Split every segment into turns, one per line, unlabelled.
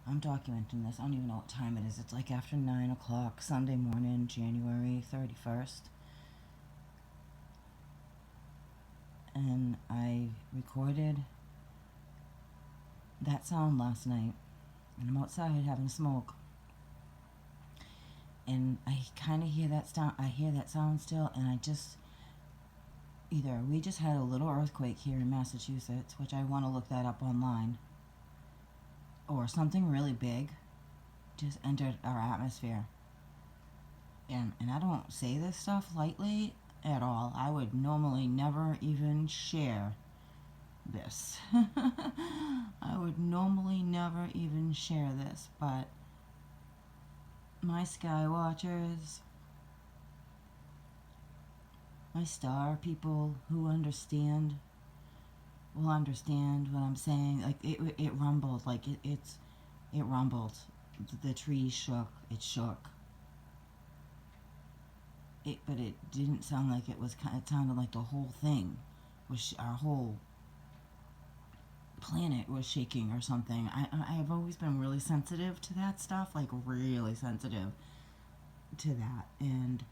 I'm documenting this. I don't even know what time it is. It's like after 9 o'clock, Sunday morning, January 31st. And I recorded that sound last night. And I'm outside having a smoke. And I kind of hear that sound. I hear that sound still, and I just either we just had a little earthquake here in Massachusetts, which I want to look that up online, or something really big just entered our atmosphere. And I don't say this stuff lightly at all. I would normally never even share this. I would normally never even share this, but my sky watchers, my star people who understand will understand what I'm saying. Like it rumbled, like it rumbled. The trees shook. It shook. But it didn't sound like it was. It sounded like the whole thing was our whole planet was shaking or something. I've always been really sensitive to that stuff, like really sensitive to that. And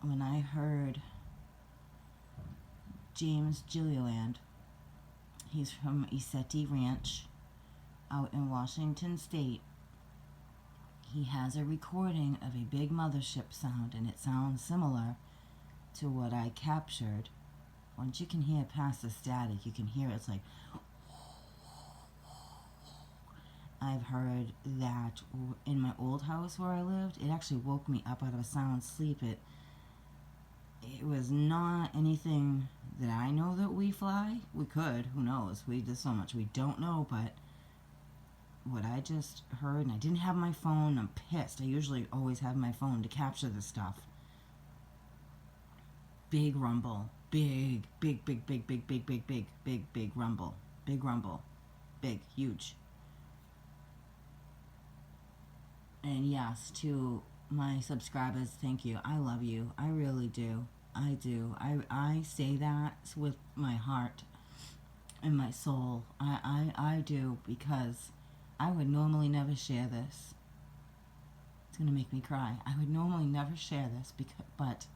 when I heard James Gilliland, he's from Isetti Ranch out in Washington State. He has a recording of a big mothership sound, and it sounds similar to what I captured. Once you can hear past the static, you can hear it's like. I've heard that in my old house where I lived. It actually woke me up out of a sound sleep. It was not anything that I know that we fly. We could, who knows? There's so much we don't know, but what I just heard, and I didn't have my phone. I'm pissed. I usually always have my phone to capture this stuff. Big rumble. Big rumble. Big rumble. Big, huge. And yes, to my subscribers, thank you. I love you. I really do. I do. I say that with my heart and my soul. I do, because I would normally never share this. It's going to make me cry. I would normally never share this, but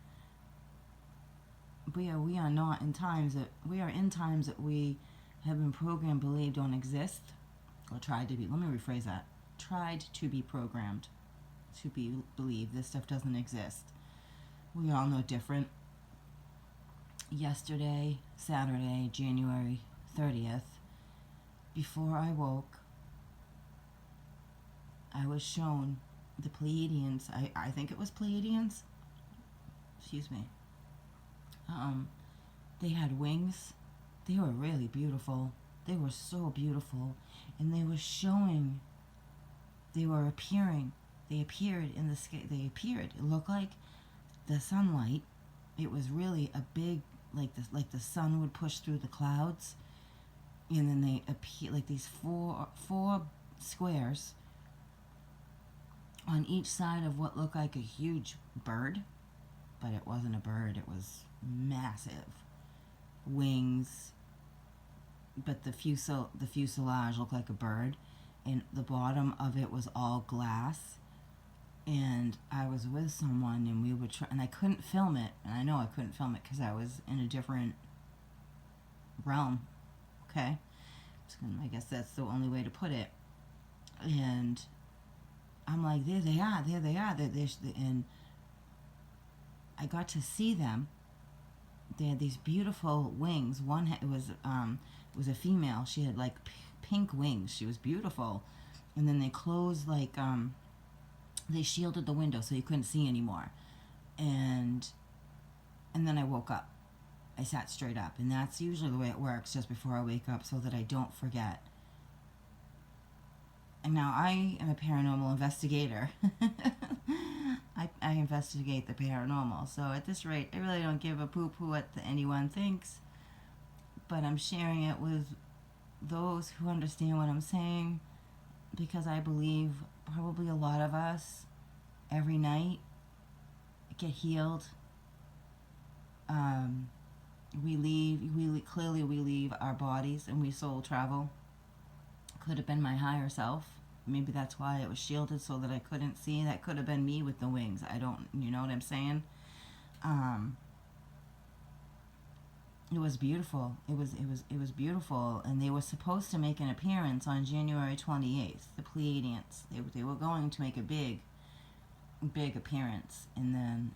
we are not in times that we are in times that we have been programmed, believed don't exist, or tried to be. Let me rephrase that. Tried to be programmed to believe this stuff doesn't exist. We all know different. Yesterday, Saturday, January 30th, before I woke, I was shown the Pleiadians. I think it was Pleiadians. Excuse me. They had wings. They were really beautiful. They were so beautiful. And they were showing, they were appearing. They appeared in the sky. They appeared. It looked like the sunlight. It was really a big, like the sun would push through the clouds. And then they appear like these four squares on each side of what looked like a huge bird, but it wasn't a bird. It was massive wings, but the fuselage looked like a bird, and the bottom of it was all glass. And I was with someone, and we would try, and I couldn't film it, and I know I couldn't film it because I was in a different realm. Okay, I guess that's the only way to put it. And I'm like, there they are, and I got to see them. They had these beautiful wings. One was a female. She had like pink wings. She was beautiful, and then they closed like they shielded the window so you couldn't see anymore. And then I woke up. I sat straight up, and that's usually the way it works just before I wake up so that I don't forget. And now I am a paranormal investigator. I investigate the paranormal. So at this rate, I really don't give a poop what anyone thinks. But I'm sharing it with those who understand what I'm saying, because I believe probably a lot of us every night get healed. We leave our bodies and we soul travel. Could have been my higher self, maybe that's why it was shielded so that I couldn't see. That could have been me with the wings. I don't, you know what I'm saying? Um, it was beautiful. It was beautiful, and they were supposed to make an appearance on January 28th. The Pleiadians. They were going to make a big appearance, and then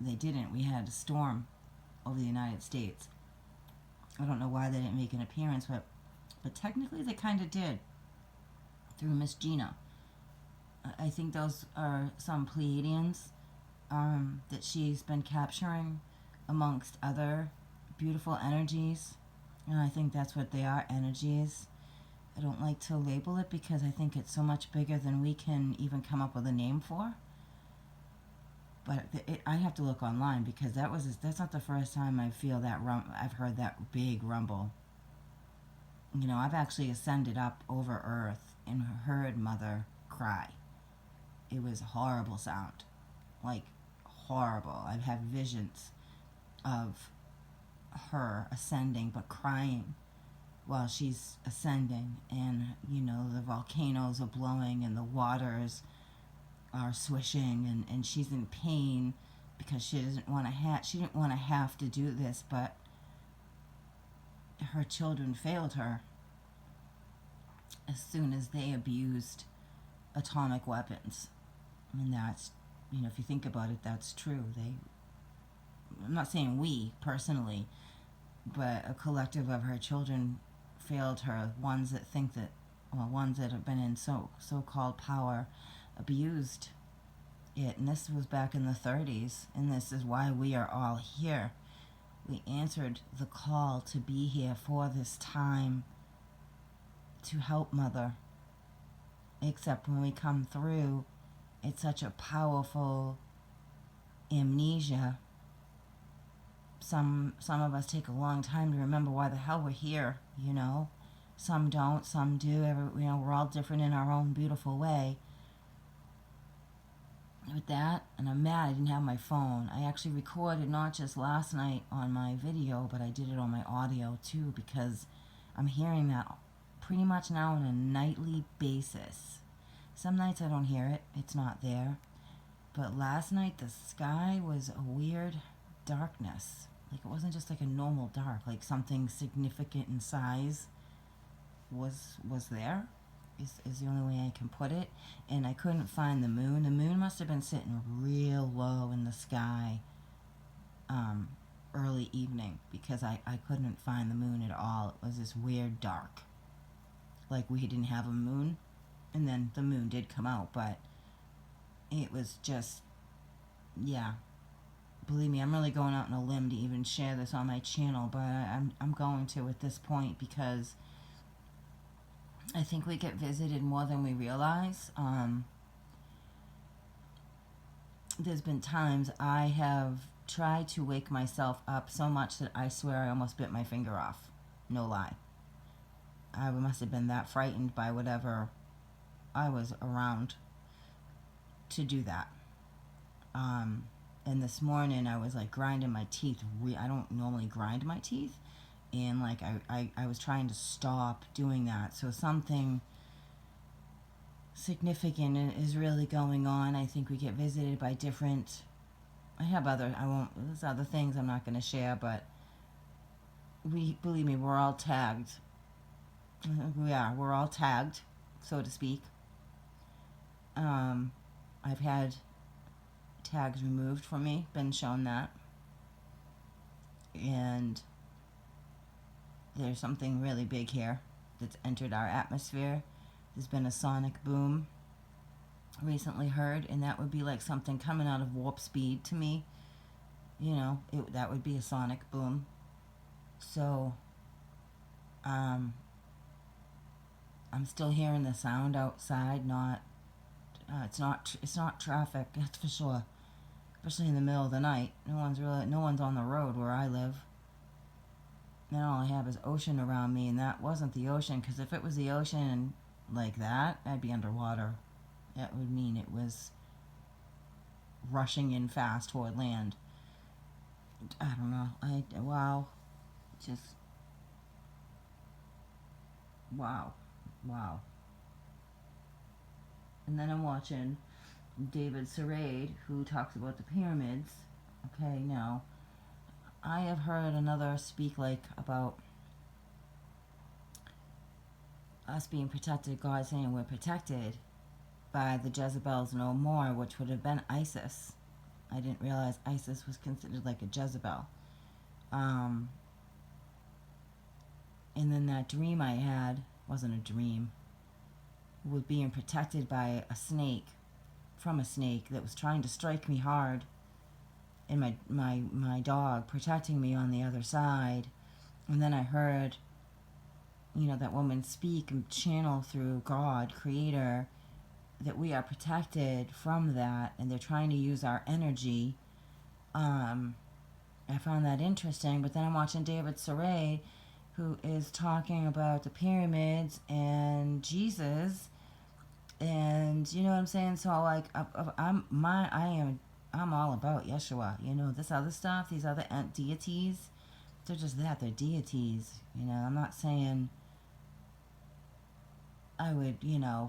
they didn't. We had a storm over the United States. I don't know why they didn't make an appearance, but technically they kind of did through Miss Gina. I think those are some Pleiadians that she's been capturing amongst other beautiful energies. And I think that's what they are, energies. I don't like to label it because I think it's so much bigger than we can even come up with a name for. But I have to look online because that's not the first time I feel that I've heard that big rumble. You know, I've actually ascended up over Earth and heard Mother cry. It was a horrible sound, like horrible. I've had visions of her ascending but crying while she's ascending, and you know the volcanoes are blowing and the waters are swishing, and she's in pain because she didn't want to have to do this, but her children failed her as soon as they abused atomic weapons. I mean, that's, you know, if you think about it, that's true. I'm not saying we personally, but a collective of her children failed her. Ones that have been in so-called power abused it, and this was back in the 30s, and this is why we are all here. We answered the call to be here for this time to help Mother, except when we come through, it's such a powerful amnesia. Some of us take a long time to remember why the hell we're here, you know. Some don't, some do. We're all different in our own beautiful way. With that, and I'm mad I didn't have my phone. I actually recorded not just last night on my video, but I did it on my audio too, because I'm hearing that pretty much now on a nightly basis. Some nights I don't hear it, it's not there. But last night the sky was a weird darkness. Like it wasn't just like a normal dark, like something significant in size was there. Is the only way I can put it. And I couldn't find the moon. The moon must have been sitting real low in the sky early evening, because I couldn't find the moon at all. It was this weird dark. Like we didn't have a moon, and then the moon did come out, but it was just, yeah. Believe me, I'm really going out on a limb to even share this on my channel, but I'm going to at this point, because I think we get visited more than we realize. There's been times I have tried to wake myself up so much that I swear I almost bit my finger off. No lie. I must have been that frightened by whatever I was around to do that. And this morning I was like grinding my teeth. I don't normally grind my teeth. And like I was trying to stop doing that. So something significant is really going on. I think we get visited by different, there's other things I'm not going to share, but believe me, we're all tagged. We're all tagged, so to speak. I've had tags removed from me, been shown that. And there's something really big here that's entered our atmosphere. There's been a sonic boom recently heard, and that would be like something coming out of warp speed to me. You know, that would be a sonic boom. So, I'm still hearing the sound outside. It's not traffic, that's for sure. Especially in the middle of the night. No one's on the road where I live. And all I have is ocean around me, and that wasn't the ocean, because if it was the ocean like that, I'd be underwater. That would mean it was rushing in fast toward land. I don't know. Wow. Wow. And then I'm watching David Serade, who talks about the pyramids. Okay, now I have heard another speak like about us being protected, God saying we're protected by the Jezebels no more, which would have been ISIS. I didn't realize ISIS was considered like a Jezebel. And then that dream I had wasn't a dream, with being protected by a snake, from a snake that was trying to strike me hard, and my dog protecting me on the other side. And then I heard, that woman speak and channel through God, Creator, that we are protected from that, and they're trying to use our energy. I found that interesting, but then I'm watching David Serade, who is talking about the pyramids and Jesus, and you know what I'm saying. So like, I'm all about Yeshua. This other stuff, these other deities, they're just that. They're deities. I'm not saying I would,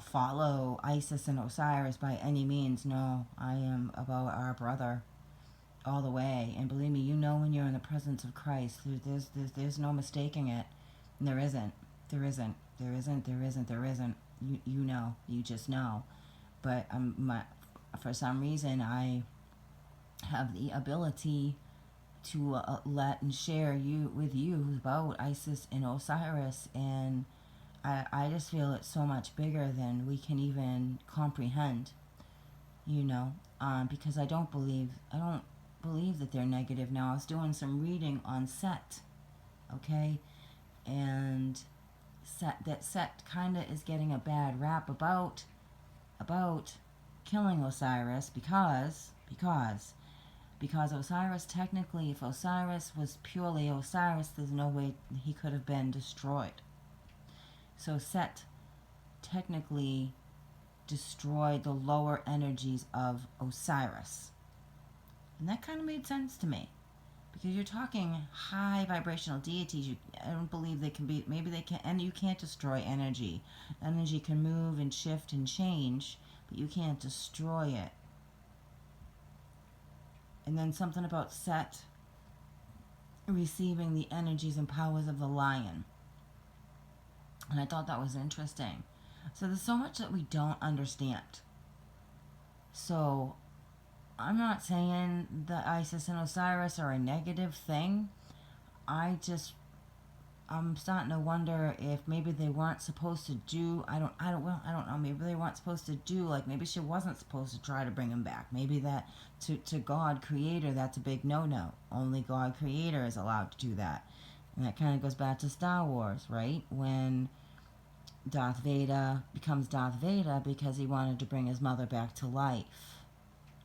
follow Isis and Osiris by any means. No, I am about our brother all the way. And believe me, when you're in the presence of Christ, there's no mistaking it. And there isn't. There isn't. There isn't. There isn't. There isn't. You know. You just know. But for some reason, I have the ability to let and share with you about Isis and Osiris, and I just feel it's so much bigger than we can even comprehend, because I don't believe that they're negative. Now, I was doing some reading on Set, okay, and Set kind of is getting a bad rap about killing Osiris because Osiris, technically, if Osiris was purely Osiris, there's no way he could have been destroyed. So Set technically destroyed the lower energies of Osiris. And that kind of made sense to me. Because you're talking high vibrational deities. I don't believe they can be, maybe they can, and you can't destroy energy. Energy can move and shift and change, but you can't destroy it. And then something about Set receiving the energies and powers of the lion. And I thought that was interesting. So there's so much that we don't understand. So I'm not saying that Isis and Osiris are a negative thing. I'm starting to wonder if maybe they weren't supposed to do. I don't know. Maybe they weren't supposed to do. Like maybe she wasn't supposed to try to bring him back. Maybe that to God Creator, that's a big no-no. Only God Creator is allowed to do that. And that kind of goes back to Star Wars, right? When Darth Vader becomes Darth Vader because he wanted to bring his mother back to life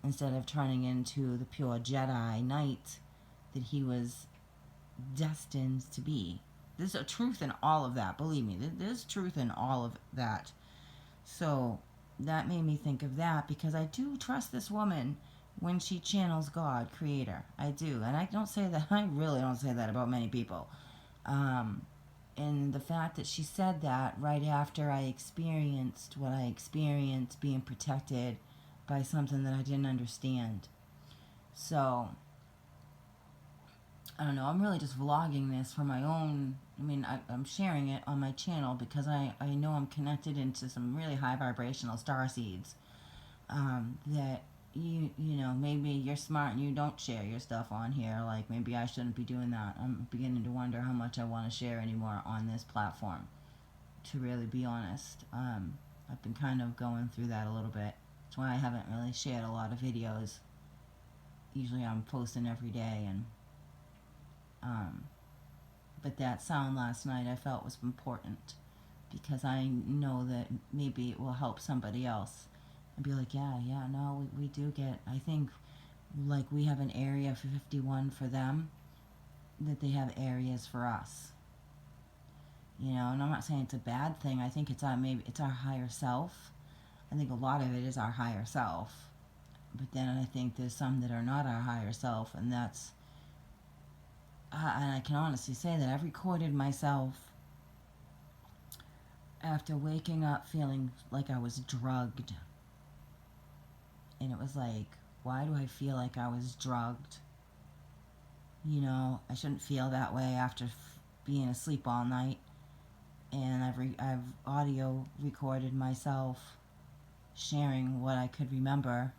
instead of turning into the pure Jedi Knight that he was destined to be. There's a truth in all of that, believe me. There's truth in all of that. So that made me think of that, because I do trust this woman when she channels God, Creator. I do. And I really don't say that about many people. And the fact that she said that right after I experienced what I experienced, being protected by something that I didn't understand. So, I don't know, I'm really just vlogging this for my own, I'm sharing it on my channel because I know I'm connected into some really high vibrational star seeds, that maybe you're smart and you don't share your stuff on here. Like maybe I shouldn't be doing that. I'm beginning to wonder how much I want to share anymore on this platform, to really be honest. I've been kind of going through that a little bit. That's why I haven't really shared a lot of videos. Usually I'm posting every day, and but that sound last night I felt was important, because I know that maybe it will help somebody else and be like, no, we do get, I think, like we have an area for 51 for them, that they have areas for us. And I'm not saying it's a bad thing. I think it's our higher self. I think a lot of it is our higher self. But then I think there's some that are not our higher self, and that's, and I can honestly say that I've recorded myself after waking up feeling like I was drugged. and it was like, why do I feel like I was drugged? You know, I shouldn't feel that way after being asleep all night. And I've audio recorded myself sharing what I could remember.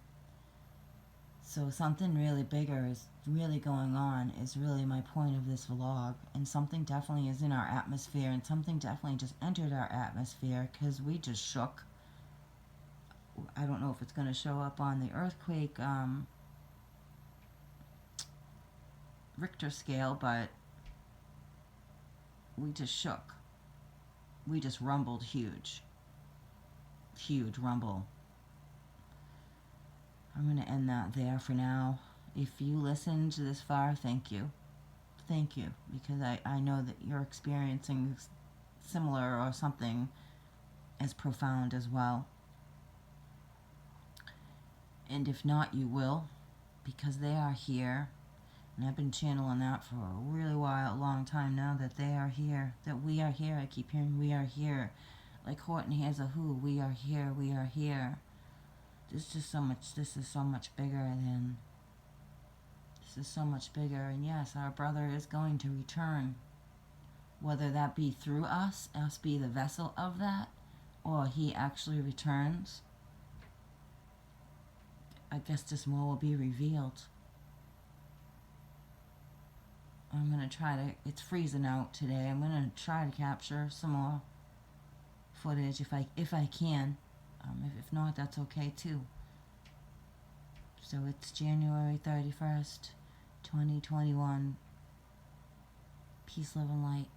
So something really bigger is really going on, is really my point of this vlog. And something definitely is in our atmosphere, and something definitely just entered our atmosphere because we just shook. I don't know if it's going to show up on the earthquake Richter scale, but we just shook. We just rumbled huge. Huge rumble. I'm going to end that there for now. If you listened this far, thank you. Thank you, because I know that you're experiencing similar or something as profound as well. And if not, you will, because they are here. And I've been channeling that for a really long time now, that they are here, that we are here. I keep hearing we are here. Like Horton Hears a Who, we are here, we are here. This is so much bigger than, this is so much bigger. And yes, our brother is going to return. Whether that be through us be the vessel of that, or he actually returns, I guess this more will be revealed. I'm going to try to, it's freezing out today, I'm going to try to capture some more footage if I can. If not, that's okay too. So it's January 31st, 2021. Peace, love, and light.